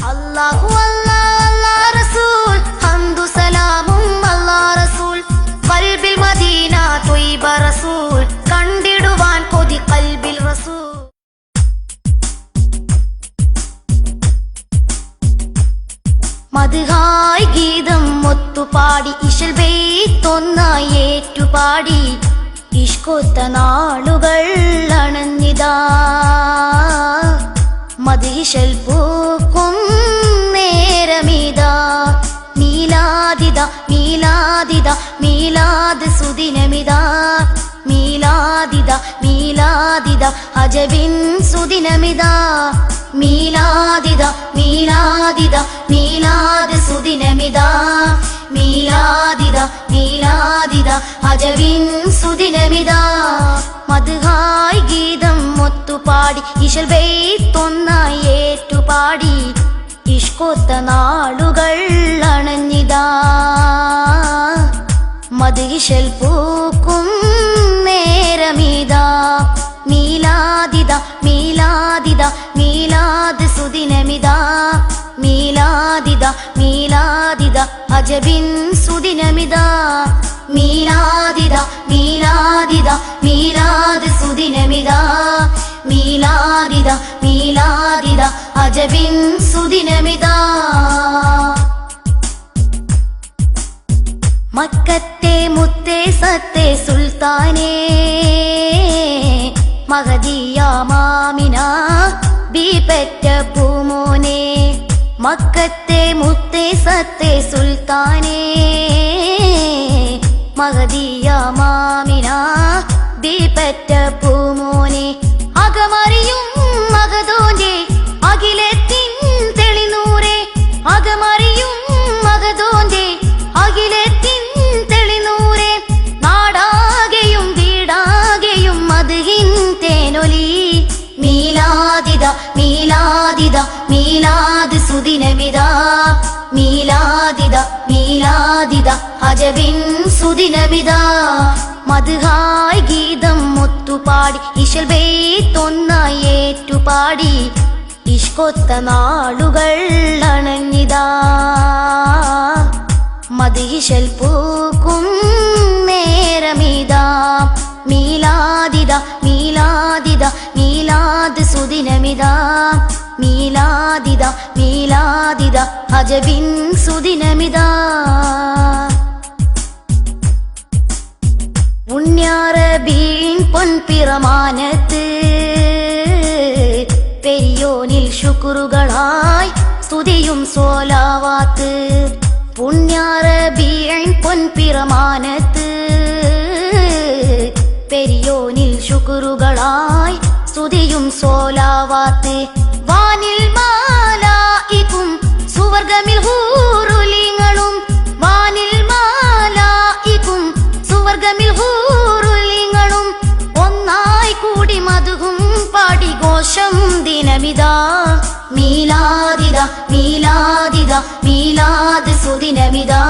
അല്ലാഹു അല്ലാഹ് അല്ലാഹ് റസൂൽ ഹംദു സലാമും അല്ലാഹ് റസൂൽ ഖൽബിൽ മദീന ത്വയ്ബ റസൂൽ കണ്ടിടുവാൻ കൊതി ഖൽബിൽ റസൂൽ. മദ്ഹായ് ഗീതം ഒത്തുപാടി ഇശൽ ബെയ്ത്തൊന്നായി ഏറ്റുപാടി ഇഷ്കൊത്ത നാളുകൾ അണഞ്ഞിതാ മദ്ഹിശൽ പൂക്കും നേരമിതാ മീലാദിത മീലാദിത മീലാദ് സുദിനമിതാ മീലാദിത മീലാദിത അജബിൻ സുദിനമിതാ മീലാദിത മീലാദിത മീലാദ് സുദിനമിതാ മീലാദിത മീലാദിത അജബിൻ സുദിനമിതാ. മദ്ഹായ് ഗീതം ഒത്തുപാടി ഇശൽ ബെയ്ത്തൊന്നായി ഏറ്റുപാടി ഇഷ്കൊത്ത നാളുകൾ അണഞ്ഞിതാ മദ്ഹിശൽ പൂക്കും നേരമിതാ മീലാദിത മീലാദിത മീലാദ് സുദിനമിതാ മീലാദിത മീലാദിത അജബിൻ സുദിനമിതാ മീലാദിത മീലാദിത മീലാദ് സുദിനമിതാ മീലാദിത മീലാദിത അജബിൻ സുദിനമിതാ. മക്കത്തെ മുത്തേ സത്തേ സുൽത്താനേ മഹദിയ മാമിന ബീപെറ്റ പൂമോനെ മക്കത്തെ മുത്തേ സത്തേ സുൽത്താനേ മഹദിയ മാമിന ബീപെറ്റ പൂമോനെ അകമറിയും മഗതോന്റെ അഖിലത്തിൻ തെളിനൂറെ അകമറിയും മഗതോന്റെ അഖിലത്തിൻ തെളിനൂറെ നാടാകെയും വീടാകെയും മദ്ഹിൻ തേനൊലി മീലാദിത മീലാദിത മീലാദ് സുദിനമിതാ മീലാദിത മീലാദിത അജബിൻ സുദിനമിതാ. മദ്ഹായ് ഗീതം ഒത്തുപാടി ഇശൽ ബെയ്ത്തൊന്നായി ഏറ്റുപാടി ഇഷ്കൊത്ത നാളുകൾ അണഞ്ഞിതാ മദ്ഹിശൽ പൂക്കും നേരമിതാ മീലാദിത മീലാദിത മീലാദ് സുദിനമിതാ മീലാദിത മീലാദിത അജബിൻ സുദിനമിതാ. പുണ്യാറബീൻ പൊൻപിറമാനത്ത് പെരിയോനിൽ ശുക്രുകളായി സ്തുതിയും സോലാവാത്ത് പുണ്യാറബീൻ പൊൻപിറമാനത്ത് പെരിയോനിൽ ശുക്രുകളായി സ്തുതിയും സോലാവാത്ത് വാനിൽ മാലായിക്കും സുവർഗമിൽ ഹൂറുലിങ്ങളും വാനിൽ മാലായിക്കും സുവർഗമിൽ ഹൂറുലിങ്ങളും ഒന്നായി കൂടി മധുഹും പാടി ഘോഷം ദിനമിതാ മീലാദിത മീലാദിത മീലാദ് സുദിനമിതാ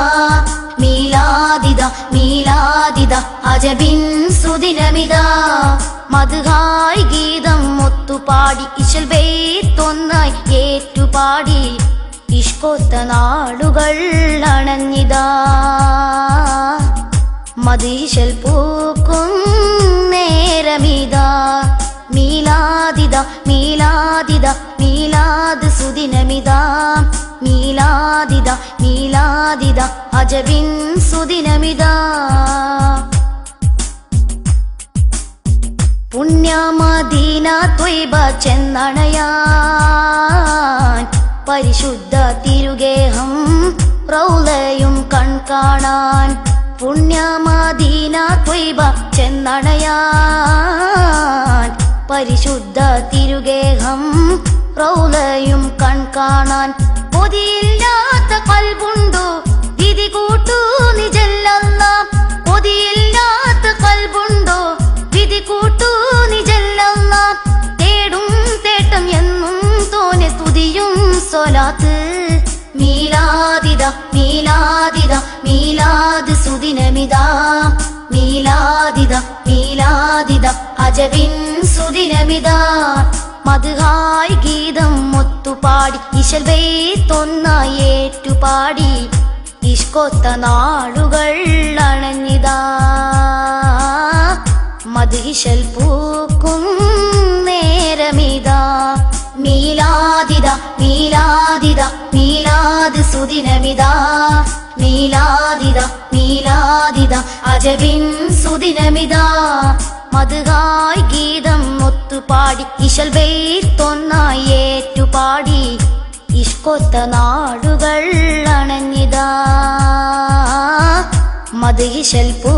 മീലാദിത മീലാദിത അജബിൻ സുദിനമിതാ. മദ്ഹായ് ഗീതം ഒത്തുപാടി ഇശൽ ബെയ്ത്തൊന്നായി ഏറ്റുപാടി ഇഷ്കൊത്ത നാളുകൾ അണഞ്ഞിതാ മദ്ഹിശൽ പൂക്കും നേരമിതാ മീലാദിത മീലാദിത മീലാദ് സുദിനമിതാ മീലാദിത മീലാദിത അജബിൻ സുദിനമിതാ. പുണ്യമദീന ത്വയ്ബ ചെന്നണയാൻ പരിശുദ്ധ തിരുഗേഹം റൗളയും കൺകാണാൻ പുണ്യമദീന ത്വയ്ബ ചെന്നണയാൻ പരിശുദ്ധ തിരുഗേഹം റൗളയും കൺകാണാൻ കൊതിയില്ലാത്ത കൽബുണ്ടോ വിധി കൂട്ടു നിജല്ലല്ലാ കൊതിയില്ലാത്ത കൽബുണ്ടോ വിധി കൂട്ടു നിജല്ലല്ലാ തേടും തേട്ടം എന്നും തോനെ സ്തുതിയും സ്വലാത്ത് മീലാദിത മീലാദിത മീലാദ് സുദിനമിതാ മീലാദിത മീലാദിത അജബിൻ സുദിനമിതാ. മദ്ഹായ് ഗീതം ഒത്തു ഒത്തുപാടി ഇശൽ ബെയ്ത്തൊന്നായി ഏറ്റുപാടി ഇഷ്കൊത്ത നാടുകൾ അണഞ്ഞിതാ മദ്ഹിശൽ പൂക്കും നേരമിതാ മീലാദിത മീലാദിത മീലാദ് സുദിനമിതാ മീലാദിത മീലാദിത അജബിൻ സുദിനമിതാ മധുഹായ് ഗീതം ഒത്തുപാടി ഇശൽ ബെയ്ത്തൊന്നായി ഏറ്റുപാടി ഇഷ്കൊത്ത നാടുകൾ അണഞ്ഞിതാ മദ്ഹിശൽ പൂ